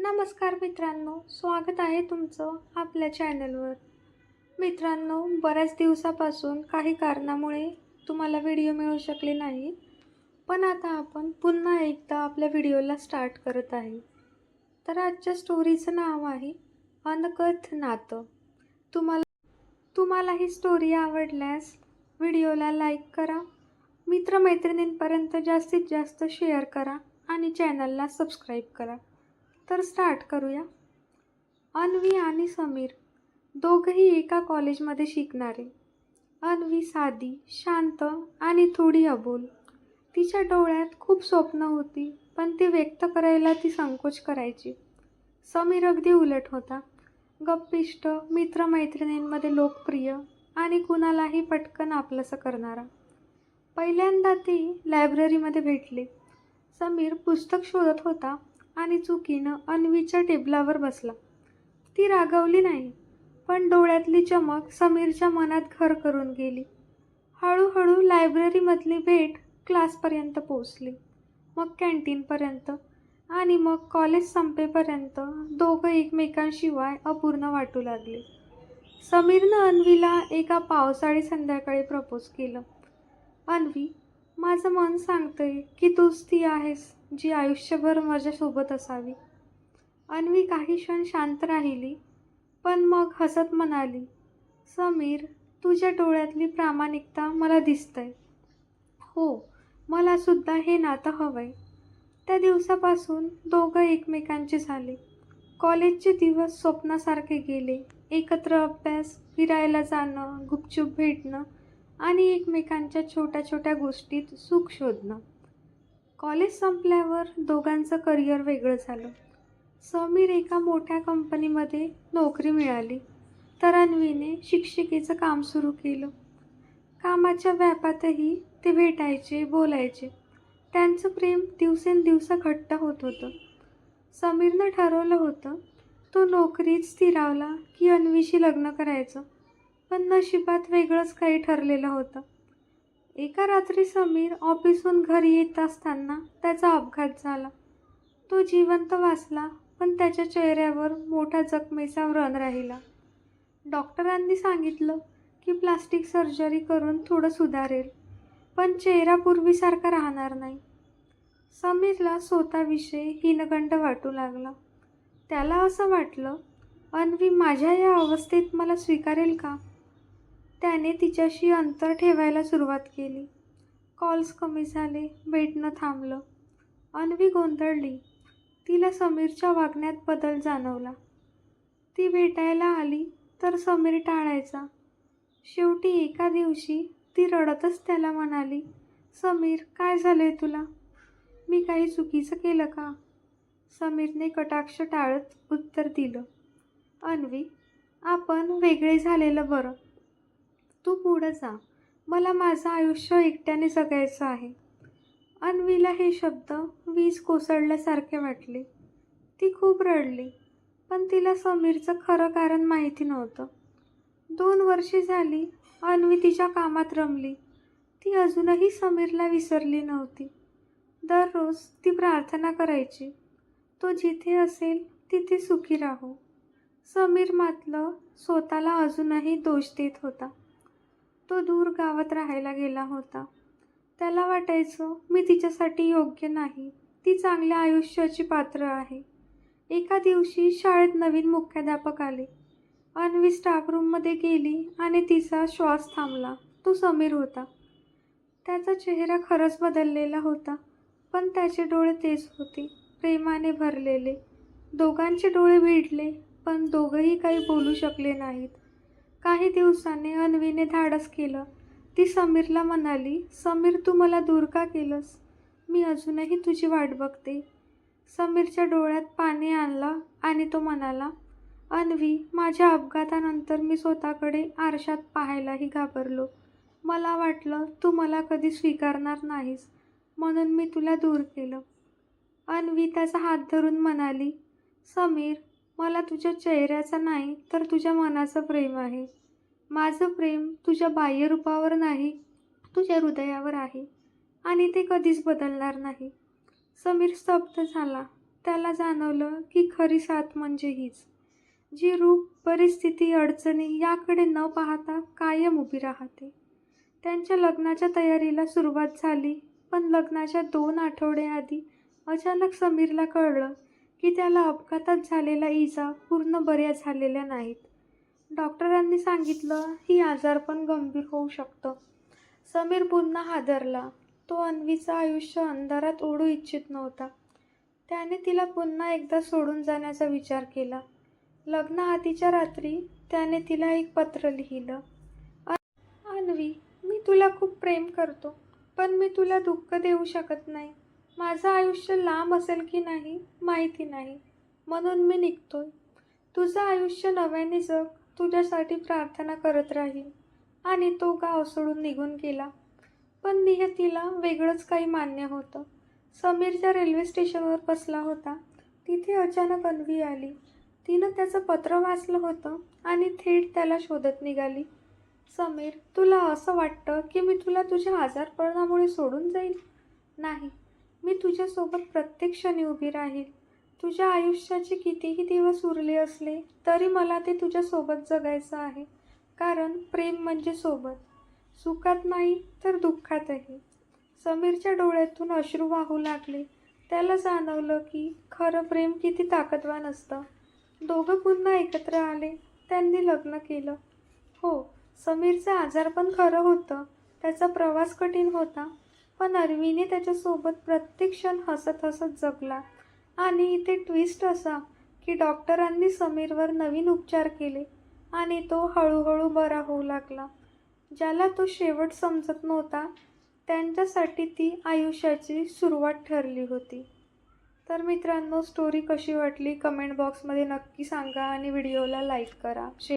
नमस्कार मित्रांनो, स्वागत आहे तुमचं आपल्या चॅनलवर. मित्रांनो, बऱ्याच दिवसापासून काही कारणामुळे तुम्हाला व्हिडिओ मिळू शकले नाही, पण आता आपण पुन्हा एकदा आपल्या व्हिडिओला स्टार्ट करत आहे. तर आजच्या स्टोरीचं नाव आहे अनकथ नातं. तुम्हाला ही स्टोरी आवडल्यास व्हिडिओला लाईक करा, मित्रमैत्रिणींपर्यंत जास्तीत जास्त शेअर करा आणि चॅनलला सबस्क्राईब करा. तर स्टार्ट करूया. अन्वी आणि समीर दोघंही एका कॉलेजमध्ये शिकणारे. अन्वी साधी, शांत आणि थोडी अबोल. तिच्या डोळ्यात खूप स्वप्न होती, पण ती व्यक्त करायला ती संकोच करायची. समीर अगदी उलट होता. गप्पिष्ट, मित्रमैत्रिणींमध्ये लोकप्रिय आणि कुणालाही पटकन आपलंसं करणारा. पहिल्यांदा ते लायब्ररीमध्ये भेटले. समीर पुस्तक शोधत होता आणि चुकीनं अन्वीच्या टेबलावर बसला. ती रागावली नाही, पण डोळ्यातली चमक समीरच्या मनात घर करून गेली. हळूहळू लायब्ररीमधली भेट क्लासपर्यंत पोचली, मग कॅन्टीनपर्यंत आणि मग कॉलेज संपेपर्यंत दोघं एकमेकांशिवाय अपूर्ण वाटू लागले. समीरनं अन्वीला एका पावसाळी संध्याकाळी प्रपोज केलं. अन्वी, माझं मन सांगतंय की तूच ती आहेस जी आयुष्यभर माझ्यासोबत असावी. अन्वी काही क्षण शांत राहिली, पण मग हसत म्हणाली, समीर, तुझ्या डोळ्यातली प्रामाणिकता मला दिसतंय. हो, मला सुद्धा हे नातं हवंय. त्या दिवसापासून दोघं एकमेकांचे झाले. कॉलेजचे दिवस स्वप्नासारखे गेले. एकत्र अभ्यास, फिरायला जाणं, गुपचूप भेटणं आणि एकमेकांच्या छोट्या छोट्या गोष्टीत सुख शोधणं. कॉलेज संपल्यावर दोघांचं करिअर वेगळं झालं. समीर एका मोठ्या कंपनीमध्ये नोकरी मिळाली, तर अन्वीने शिक्षिकेचं काम सुरू केलं. कामाच्या व्यापातही ते भेटायचे, बोलायचे. त्यांचं प्रेम दिवसेंदिवस घट्ट होत होतं. समीरनं ठरवलं होतं, तो नोकरीत स्थिरावला की अन्वीशी लग्न करायचं, पण नशिबात वेगळंच काही ठरलेलं होतं. एका रात्री समीर ऑफिसहून घरी येत असताना त्याचा अपघात झाला. तो जिवंत वाचला, पण त्याच्या चेहऱ्यावर मोठ्या जखमेचा व्रण राहिला. डॉक्टरांनी सांगितलं की प्लास्टिक सर्जरी करून थोडं सुधारेल, पण चेहरा पूर्वीसारखा राहणार नाही. समीरला स्वतःविषयी हीनगंड वाटू लागला. त्याला असं वाटलं, अन्वी माझ्या या अवस्थेत मला स्वीकारेल का? त्याने तिच्याशी अंतर ठेवायला सुरुवात केली. कॉल्स कमी झाले, भेटणं थांबलं. अन्वी गोंधळली. तिला समीरच्या वागण्यात बदल जाणवला. ती भेटायला आली तर समीर टाळायचा. शेवटी एका दिवशी ती रडतच त्याला म्हणाली, समीर, काय झालंय तुला? मी काही चुकीचं केलं का? समीरने कटाक्ष टाळत उत्तर दिलं, अन्वी, आपण वेगळे झालेलं बरं. तू पुढं जा. मला माझं आयुष्य एकट्याने जगायचं आहे. अन्वीला हे शब्द वीज कोसळल्यासारखे वाटले. ती खूप रडली, पण तिला समीरचं खरं कारण माहिती नव्हतं. 2 वर्षे झाली अन्वी तिच्या कामात रमली. ती अजूनही समीरला विसरली नव्हती. दररोज ती प्रार्थना करायची, तो जिथे असेल तिथे सुखी राहो. समीर मात्र स्वतःला अजूनही दोष देत होता. तो दूर गावात राहायला गेला होता. त्याला वाटायचं, मी तिच्यासाठी योग्य नाही, ती चांगल्या आयुष्याची पात्र आहे. एका दिवशी शाळेत नवीन मुख्याध्यापक आले. अन्वी स्टाफ रूममध्ये गेली आणि तिचा श्वास थांबला. तो समीर होता. त्याचा चेहरा खरंच बदललेला होता, पण त्याचे डोळे तेच होते, प्रेमाने भरलेले. दोघांचे डोळे भिडले, पण दोघंही काही बोलू शकले नाहीत. काही दिवसांनी अन्वीने धाडस केलं. ती समीरला म्हणाली, समीर, तू मला दूर का केलंस? मी अजूनही तुझी वाट बघते. समीरच्या डोळ्यात पाणी आणलं आणि तो म्हणाला, अन्वी, माझ्या अपघातानंतर मी स्वतःकडे आरशात पाहायलाही घाबरलो. मला वाटलं तू मला कधी स्वीकारणार नाहीस, म्हणून मी तुला दूर केलं. अन्वी त्याचा हात धरून म्हणाली, समीर, मला तुझ्या चेहऱ्याचा नाही तर तुझ्या मनाचं प्रेम आहे. माझं प्रेम तुझ्या बाह्यरूपावर नाही, तुझ्या हृदयावर आहे आणि ते कधीच बदलणार नाही. समीर स्तब्ध झाला. त्याला जाणवलं की खरी साथ म्हणजे हीच, जी रूप, परिस्थिती, अडचणी याकडे न पाहता कायम उभी राहते. त्यांच्या लग्नाच्या तयारीला सुरुवात झाली, पण लग्नाच्या 2 आठवडे आधी अचानक समीरला कळलं की त्याला अपघातात झालेल्या इजा पूर्ण बऱ्या झालेल्या नाहीत. डॉक्टरांनी सांगितलं ही आजारपण गंभीर होऊ शकतं. समीर पुन्हा हादरला. तो अन्वीचं आयुष्य अंधारात ओढू इच्छित नव्हता. त्याने तिला पुन्हा एकदा सोडून जाण्याचा विचार केला. लग्नाआधीच्या रात्री त्याने तिला एक पत्र लिहिलं. अन्वी, मी तुला खूप प्रेम करतो, पण मी तुला दुःख देऊ शकत नाही. माझं आयुष्य लांब असेल की नाही माहिती नाही, म्हणून मी निघतोय. तुझं आयुष्य नव्याने जग, तुझ्यासाठी प्रार्थना करत राहील. आणि तो गाव सोडून निघून गेला. पण नियतीला वेगळंच काही मान्य होतं. समीर ज्या रेल्वे स्टेशनवर बसला होता, तिथे अचानक अन्वी आली. तिनं त्याचं पत्र वाचलं होतं आणि थेट त्याला शोधत निघाली. समीर, तुला असं वाटतं की मी तुला तुझ्या आजारपणामुळे सोडून जाईल? नाही, मी तुझ्यासोबत प्रत्येक क्षणी उभी राहील. तुझ्या आयुष्याचे कितीही दिवस उरले असले तरी मला ते तुझ्यासोबत जगायचं आहे. कारण प्रेम म्हणजे सोबत, सुखात नाही तर दुःखातही. समीरच्या डोळ्यातून अश्रू वाहू लागले. त्याला जाणवलं की खरं प्रेम किती ताकदवान असतं. दोघं पुन्हा एकत्र आले. त्यांनी लग्न केलं. हो, समीरचं आजारपण खरं होतं. त्याचा प्रवास कठीण होता. पण अन्वीने त्याच्यासोबत प्रत्येक क्षण हसत हसत जगला. आणि इथे ट्विस्ट असा की डॉक्टरांनी समीरवर नवीन उपचार केले आणि तो हळूहळू बरा होऊ लागला. ज्याला तो शेवट समजत नव्हता, त्यांच्यासाठी ती आयुष्याची सुरुवात ठरली होती. तर मित्रांनो, स्टोरी कशी वाटली कमेंट बॉक्समध्ये नक्की सांगा आणि व्हिडिओला लाईक करा.